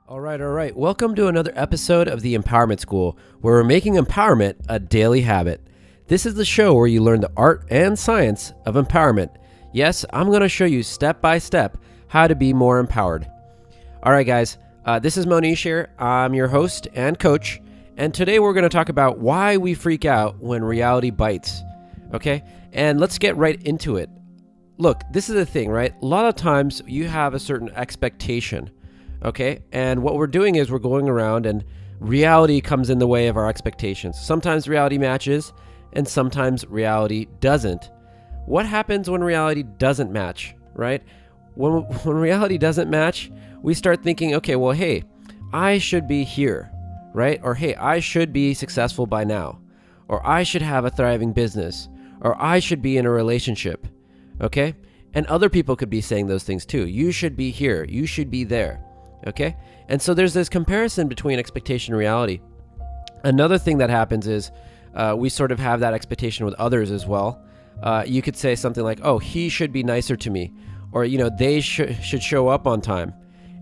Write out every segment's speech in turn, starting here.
All right. Welcome to another episode of the Empowerment School, where we're making empowerment a daily habit. This is the show where you learn the art and science of empowerment. Yes, I'm going to show you step by step how to be more empowered. All right, guys, this is Monish here. I'm your host and coach, and today we're going to talk about why we freak out when reality bites. Okay, and let's get right into it. Look, this is the thing, right? A lot of times you have a certain expectation. Okay, and what we're doing is we're going around and reality comes in the way of our expectations. Sometimes reality matches and sometimes reality doesn't. What happens when reality doesn't match, right? When reality doesn't match, we start thinking, okay, well, hey, I should be here, right? Or hey, I should be successful by now. Or I should have a thriving business. Or I should be in a relationship, okay? And other people could be saying those things too. You should be here. You should be there. Okay, and so there's this comparison between expectation and reality. Another thing that happens is we sort of have that expectation with others as well. You could say something like, oh, he should be nicer to me, or, you know, they should show up on time,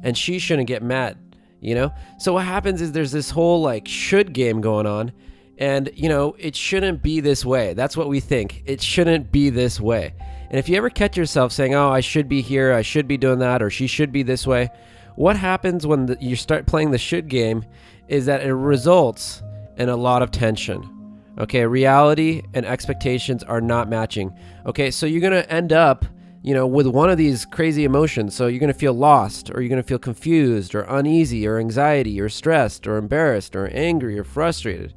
and she shouldn't get mad, you know? So what happens is there's this whole like should game going on, and, you know, it shouldn't be this way. That's what we think. It shouldn't be this way. And if you ever catch yourself saying, oh, I should be here, I should be doing that, or she should be this way, what happens when you start playing the should game is that it results in a lot of tension. Okay, reality and expectations are not matching. Okay, so you're going to end up, you know, with one of these crazy emotions. So you're going to feel lost, or you're going to feel confused, or uneasy, or anxiety, or stressed, or embarrassed, or angry, or frustrated.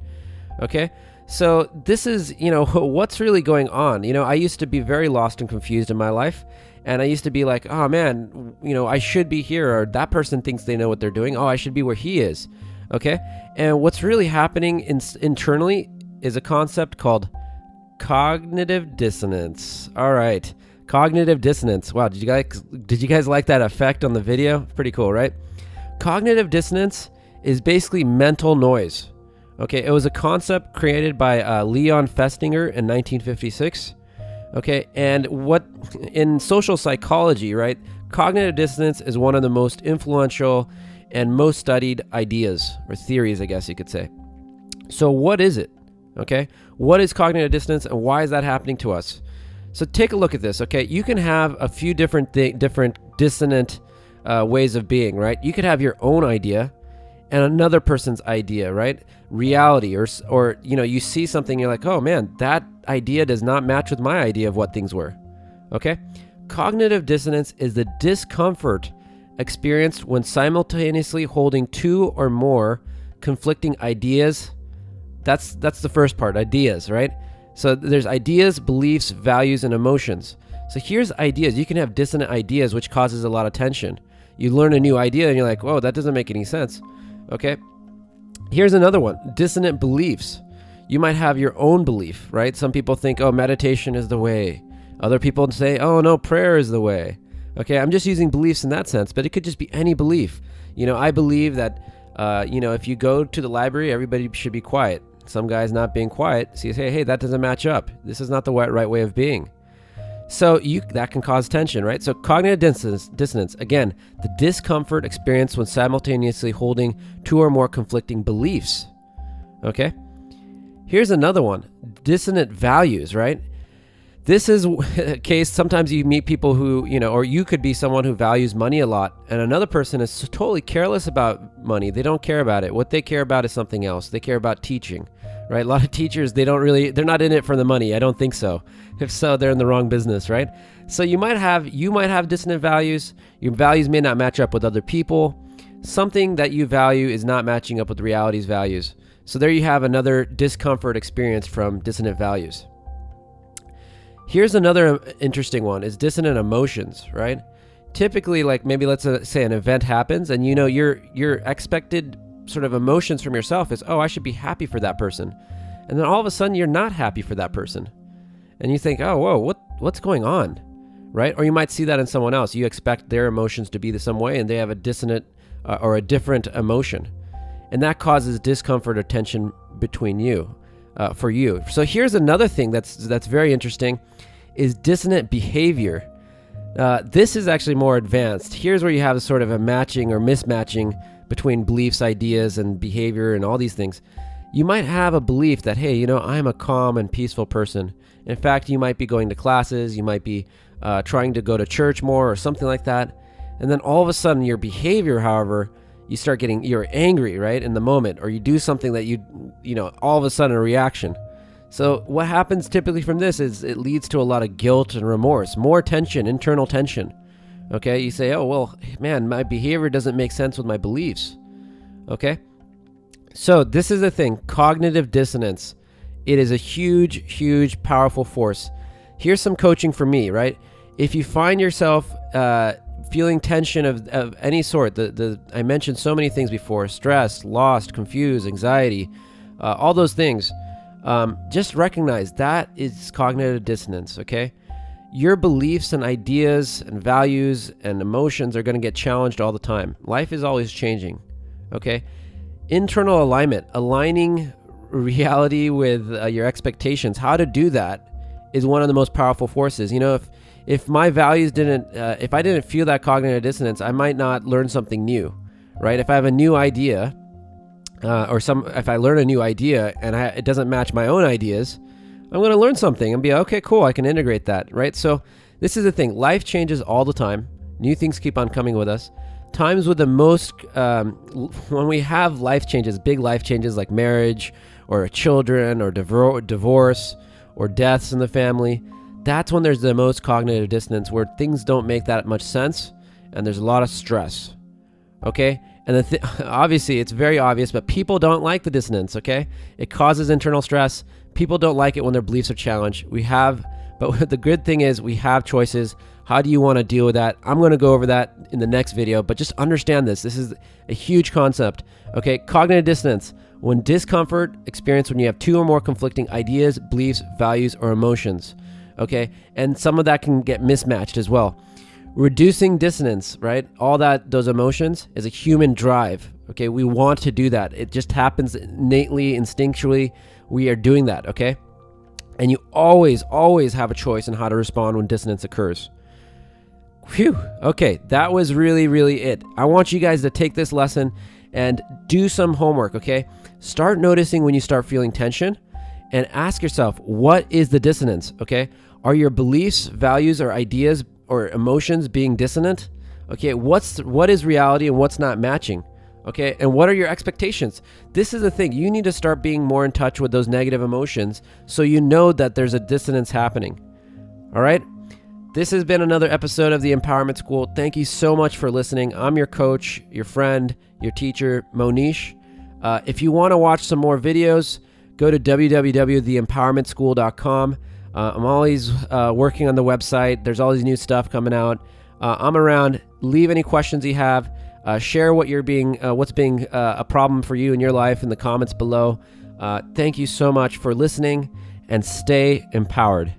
Okay, so this is, you know, what's really going on. You know, I used to be very lost and confused in my life. And I used to be like, oh man, you know, I should be here, or that person thinks they know what they're doing. Oh, I should be where he is. Okay. And what's really happening internally is a concept called cognitive dissonance. All right. Cognitive dissonance. Wow. Did you guys like that effect on the video? Pretty cool, right? Cognitive dissonance is basically mental noise. Okay. It was a concept created by Leon Festinger in 1956. Okay, and what in social psychology, right? Cognitive dissonance is one of the most influential and most studied ideas or theories, I guess you could say. So what is it? Okay, what is cognitive dissonance and why is that happening to us? So take a look at this. Okay, you can have a few different dissonant ways of being, right? You could have your own idea and another person's idea, right? Reality, or you know, you see something, you're like, oh man, that idea does not match with my idea of what things were. Okay? Cognitive dissonance is the discomfort experienced when simultaneously holding two or more conflicting ideas. That's the first part, ideas, right? So there's ideas, beliefs, values, and emotions. So here's ideas. You can have dissonant ideas, which causes a lot of tension. You learn a new idea and you're like, whoa, that doesn't make any sense. Okay? Here's another one, dissonant beliefs. You might have your own belief, right? Some people think, oh, meditation is the way. Other people say, oh, no, prayer is the way. Okay, I'm just using beliefs in that sense, but it could just be any belief. You know, I believe that, you know, if you go to the library, everybody should be quiet. Some guy's not being quiet, so you say, hey, that doesn't match up. This is not the right way of being. So that can cause tension, right? So cognitive dissonance, again, the discomfort experienced when simultaneously holding two or more conflicting beliefs. Okay? Here's another one, dissonant values, right? This is a case, sometimes you meet people who, you know, or you could be someone who values money a lot, and another person is totally careless about money. They don't care about it. What they care about is something else. They care about teaching, right? A lot of teachers, they're not in it for the money. I don't think so. If so, they're in the wrong business, right? So you might have dissonant values. Your values may not match up with other people. Something that you value is not matching up with reality's values. So there you have another discomfort experience from dissonant values. Here's another interesting one, is dissonant emotions, right? Typically, like maybe let's say an event happens and you know your expected sort of emotions from yourself is, oh, I should be happy for that person. And then all of a sudden you're not happy for that person. And you think, oh, whoa, what's going on, right? Or you might see that in someone else. You expect their emotions to be the some way and they have a dissonant or a different emotion. And that causes discomfort or tension between you, for you. So here's another thing that's very interesting is dissonant behavior. This is actually more advanced. Here's where you have a sort of a matching or mismatching between beliefs, ideas, and behavior and all these things. You might have a belief that, hey, I'm a calm and peaceful person. In fact, you might be going to classes, you might be trying to go to church more or something like that. And then all of a sudden your behavior, however, you're angry, right, in the moment, or you do something that all of a sudden a reaction. So what happens typically from this is it leads to a lot of guilt and remorse, more tension, internal tension. Okay, you say, oh, well, man, my behavior doesn't make sense with my beliefs. Okay, so this is the thing, cognitive dissonance. It is a huge, huge, powerful force. Here's some coaching for me, right? If you find yourself feeling tension of any sort, I mentioned so many things before: stress, lost, confused, anxiety, all those things. Just recognize that is cognitive dissonance, okay? Your beliefs and ideas and values and emotions are going to get challenged all the time. Life is always changing, okay? Internal alignment, aligning reality with your expectations. How to do that is one of the most powerful forces. If my values if I didn't feel that cognitive dissonance, I might not learn something new, right? If I have a new idea, if I learn a new idea and it doesn't match my own ideas, I'm going to learn something and be, okay, cool, I can integrate that, right? So this is the thing. Life changes all the time. New things keep on coming with us. Times with the most, when we have life changes, big life changes like marriage or children or divorce or deaths in the family, that's when there's the most cognitive dissonance, where things don't make that much sense and there's a lot of stress, okay? And obviously, it's very obvious, but people don't like the dissonance, okay? It causes internal stress. People don't like it when their beliefs are challenged. But the good thing is we have choices. How do you want to deal with that? I'm going to go over that in the next video, but just understand this. This is a huge concept, okay? Cognitive dissonance, when discomfort experienced when you have two or more conflicting ideas, beliefs, values, or emotions, okay? And some of that can get mismatched as well. Reducing dissonance, right? All those emotions is a human drive. Okay, we want to do that. It just happens innately, instinctually. We are doing that, okay? And you always have a choice on how to respond when dissonance occurs. Phew. Okay, that was really, really it. I want you guys to take this lesson and do some homework, okay? Start noticing when you start feeling tension and ask yourself, what is the dissonance, okay? Are your beliefs, values, or ideas or emotions being dissonant? Okay, what is reality and what's not matching? Okay, and what are your expectations? This is the thing. You need to start being more in touch with those negative emotions so you know that there's a dissonance happening. All right? This has been another episode of the Empowerment School. Thank you so much for listening. I'm your coach, your friend, your teacher, Monish. If you want to watch some more videos, go to www.theempowermentschool.com. I'm always working on the website. There's all these new stuff coming out. I'm around. Leave any questions you have. Share what's being a problem for you in your life in the comments below. Thank you so much for listening, and stay empowered.